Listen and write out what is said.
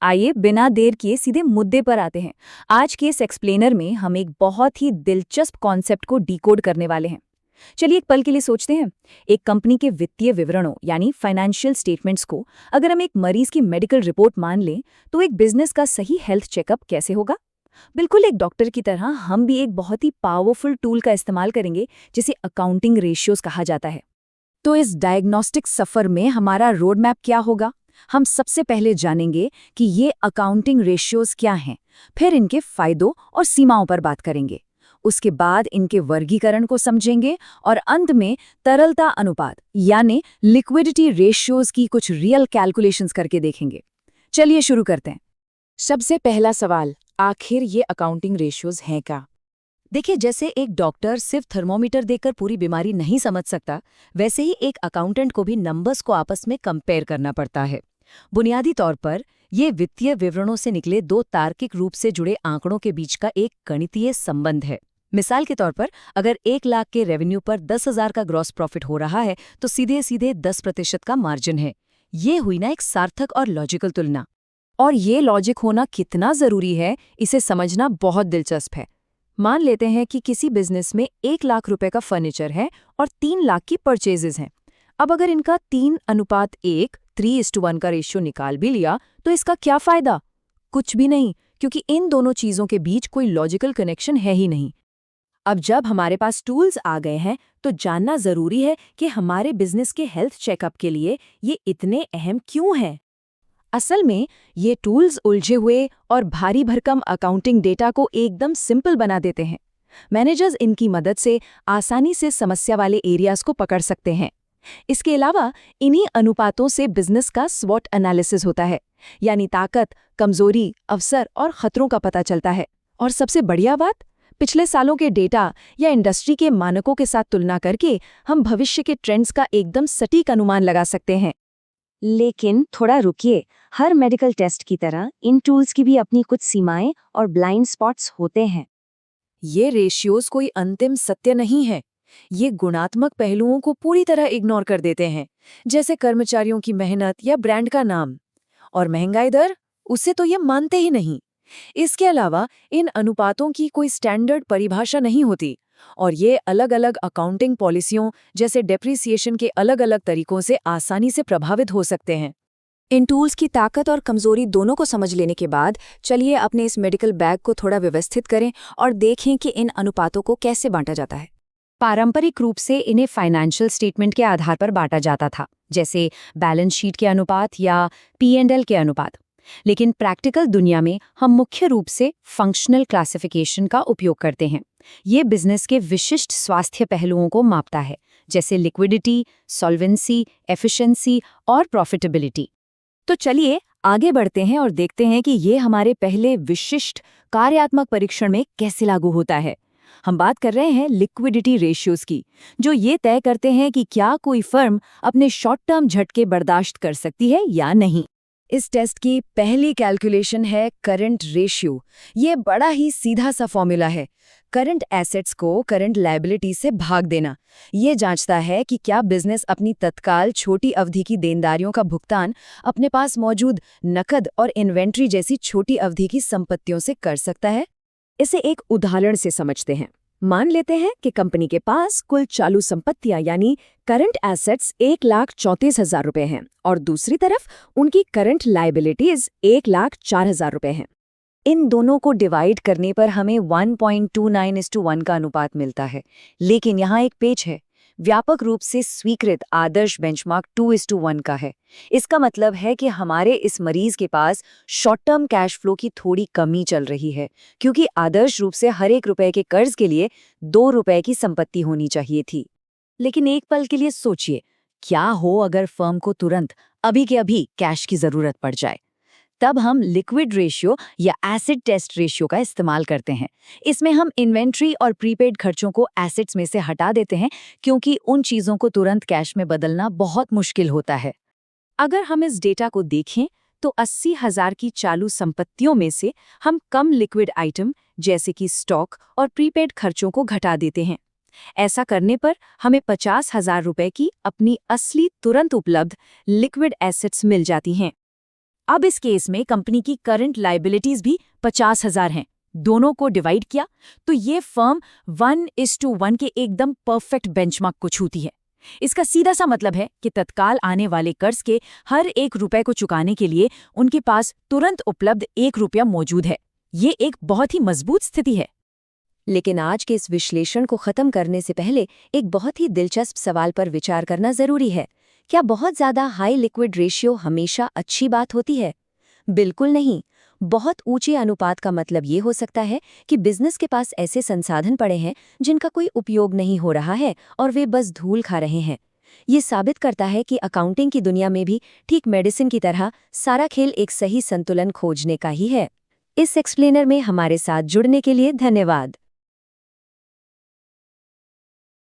आइए बिना देर किए सीधे मुद्दे पर आते हैं। आज के इस एक्सप्लेनर में हम एक बहुत ही दिलचस्प कॉन्सेप्ट को डिकोड करने वाले हैं। चलिए एक पल के लिए सोचते हैं। एक कंपनी के वित्तीय विवरणों यानी फाइनेंशियल स्टेटमेंट्स को अगर हम एक मरीज की मेडिकल रिपोर्ट मान लें तो एक बिजनेस का सही हेल्थ चेकअप कैसे होगा। बिल्कुल एक डॉक्टर की तरह हम भी एक बहुत ही पावरफुल टूल का इस्तेमाल करेंगे जिसे अकाउंटिंग रेशियोज कहा जाता है। तो इस डायग्नोस्टिक सफर में हमारा रोड मैप क्या होगा। हम सबसे पहले जानेंगे कि ये अकाउंटिंग रेशियोज क्या हैं, फिर इनके फायदों और सीमाओं पर बात करेंगे। उसके बाद इनके वर्गीकरण को समझेंगे और अंत में तरलता अनुपात यानी लिक्विडिटी रेशियोज की कुछ रियल कैलकुलेशंस करके देखेंगे। चलिए शुरू करते हैं। सबसे पहला सवाल, आखिर ये अकाउंटिंग रेशियोज हैं क्या? देखिए, जैसे एक डॉक्टर सिर्फ थर्मोमीटर देखकर पूरी बीमारी नहीं समझ सकता, वैसे ही एक अकाउंटेंट को भी नंबर्स को आपस में कंपेयर करना पड़ता है। बुनियादी तौर पर ये वित्तीय विवरणों से निकले दो तार्किक रूप से जुड़े आंकड़ों के बीच का एक गणितीय संबंध है। मिसाल के तौर पर अगर 1 लाख के रेवेन्यू पर 10,000 का ग्रॉस प्रॉफिट हो रहा है तो सीधे सीधे 10% का मार्जिन है। ये हुई ना एक सार्थक और लॉजिकल तुलना। और ये लॉजिक होना कितना जरूरी है, इसे समझना बहुत दिलचस्प है। मान लेते हैं कि किसी बिजनेस में 1 लाख रुपए का फर्नीचर है और 3 लाख की परचेजेस हैं। अब अगर इनका 3:1 3:1 का रेशियो निकाल भी लिया तो इसका क्या फायदा? कुछ भी नहीं, क्योंकि इन दोनों चीजों के बीच कोई लॉजिकल कनेक्शन है ही नहीं। अब जब हमारे पास टूल्स आ गए हैं तो जानना जरूरी है कि हमारे बिजनेस के हेल्थ चेकअप के लिए ये इतने अहम क्यों हैं। असल में ये टूल्स उलझे हुए और भारी भरकम अकाउंटिंग डेटा को एकदम सिंपल बना देते हैं। मैनेजर्स इनकी मदद से आसानी से समस्या वाले एरियाज को पकड़ सकते हैं। इसके अलावा इन्हीं अनुपातों से बिजनेस का स्वॉट एनालिसिस होता है, यानी ताकत, कमजोरी, अवसर और खतरों का पता चलता है। और सबसे बढ़िया बात, पिछले सालों के डेटा या इंडस्ट्री के मानकों के साथ तुलना करके हम भविष्य के ट्रेंड्स का एकदम सटीक अनुमान लगा सकते हैं। लेकिन थोड़ा रुकिए, हर मेडिकल टेस्ट की तरह इन टूल्स की भी अपनी कुछ सीमाएं और ब्लाइंड स्पॉट्स होते हैं। ये रेशियोज कोई अंतिम सत्य नहीं है। ये गुणात्मक पहलुओं को पूरी तरह इग्नोर कर देते हैं, जैसे कर्मचारियों की मेहनत या ब्रांड का नाम। और महंगाई दर, उसे तो ये मानते ही नहीं। इसके अलावा इन अनुपातों की कोई स्टैंडर्ड परिभाषा नहीं होती और ये अलग अलग अकाउंटिंग पॉलिसियों जैसे डेप्रिसिएशन के अलग अलग तरीकों से आसानी से प्रभावित हो सकते हैं। इन टूल्स की ताकत और कमजोरी दोनों को समझ लेने के बाद चलिए अपने इस मेडिकल बैग को थोड़ा व्यवस्थित करें और देखें कि इन अनुपातों को कैसे बांटा जाता है। पारंपरिक रूप से इन्हें फाइनेंशियल स्टेटमेंट के आधार पर बांटा जाता था, जैसे बैलेंस शीट के अनुपात या P&L के अनुपात। लेकिन प्रैक्टिकल दुनिया में हम मुख्य रूप से फंक्शनल क्लासिफिकेशन का उपयोग करते हैं। ये बिजनेस के विशिष्ट स्वास्थ्य पहलुओं को मापता है, जैसे लिक्विडिटी, सॉल्वेंसी, एफिशिएंसी और प्रॉफिटेबिलिटी। तो चलिए आगे बढ़ते हैं और देखते हैं कि ये हमारे पहले विशिष्ट कार्यात्मक परीक्षण में कैसे लागू होता है। हम बात कर रहे हैं लिक्विडिटी रेशियोज की, जो ये तय करते हैं कि क्या कोई फर्म अपने शॉर्ट टर्म झटके बर्दाश्त कर सकती है या नहीं। इस टेस्ट की पहली कैलकुलेशन है करंट रेशियो। ये बड़ा ही सीधा सा फॉर्मूला है। करंट एसेट्स को करंट लायबिलिटी से भाग देना। ये जांचता है कि क्या बिजनेस अपनी तत्काल छोटी अवधि की देनदारियों का भुगतान अपने पास मौजूद नकद और इन्वेंट्री जैसी छोटी अवधि की संपत्तियों से कर सकता है। इसे एक उदाहरण से समझते हैं। मान लेते हैं कि कंपनी के पास कुल चालू संपत्तियां यानी करंट एसेट्स 1,34,000 रुपए हैं और दूसरी तरफ उनकी करंट लायबिलिटीज 1,04,000 रुपए हैं। इन दोनों को डिवाइड करने पर हमें 1.29:1 का अनुपात मिलता है। लेकिन यहाँ एक पेच है। व्यापक रूप से स्वीकृत आदर्श बेंचमार्क 2:1 का है। इसका मतलब है कि हमारे इस मरीज के पास शॉर्ट टर्म कैश फ्लो की थोड़ी कमी चल रही है, क्योंकि आदर्श रूप से हर 1 रुपए के कर्ज के लिए 2 रुपए की संपत्ति होनी चाहिए थी। लेकिन एक पल के लिए सोचिए, क्या हो अगर फर्म को तुरंत अभी के अभी कैश की जरूरत पड़ जाए। तब हम लिक्विड रेशियो या एसिड टेस्ट रेशियो का इस्तेमाल करते हैं। इसमें हम इन्वेंट्री और प्रीपेड खर्चों को एसेट्स में से हटा देते हैं, क्योंकि उन चीज़ों को तुरंत कैश में बदलना बहुत मुश्किल होता है। अगर हम इस डेटा को देखें तो 80,000 की चालू संपत्तियों में से हम कम लिक्विड आइटम जैसे कि स्टॉक और प्रीपेड खर्चों को घटा देते हैं। ऐसा करने पर हमें 50,000 रुपए की अपनी असली तुरंत उपलब्ध लिक्विड एसेट्स मिल जाती हैं। अब इस केस में कंपनी की करंट लायबिलिटीज भी 50,000 हैं। दोनों को डिवाइड किया तो ये फर्म 1:1 के एकदम परफेक्ट बेंचमार्क को छूती है। इसका सीधा सा मतलब है कि तत्काल आने वाले कर्ज के हर 1 रुपए को चुकाने के लिए उनके पास तुरंत उपलब्ध 1 रुपया मौजूद है। ये एक बहुत ही मजबूत स्थिति है। लेकिन आज के इस विश्लेषण को खत्म करने से पहले एक बहुत ही दिलचस्प सवाल पर विचार करना जरूरी है। क्या बहुत ज्यादा हाई लिक्विड रेशियो हमेशा अच्छी बात होती है? बिल्कुल नहीं। बहुत ऊंचे अनुपात का मतलब ये हो सकता है कि बिजनेस के पास ऐसे संसाधन पड़े हैं जिनका कोई उपयोग नहीं हो रहा है और वे बस धूल खा रहे हैं। ये साबित करता है कि अकाउंटिंग की दुनिया में भी ठीक मेडिसिन की तरह सारा खेल एक सही संतुलन खोजने का ही है। इस एक्सप्लेनर में हमारे साथ जुड़ने के लिए धन्यवाद।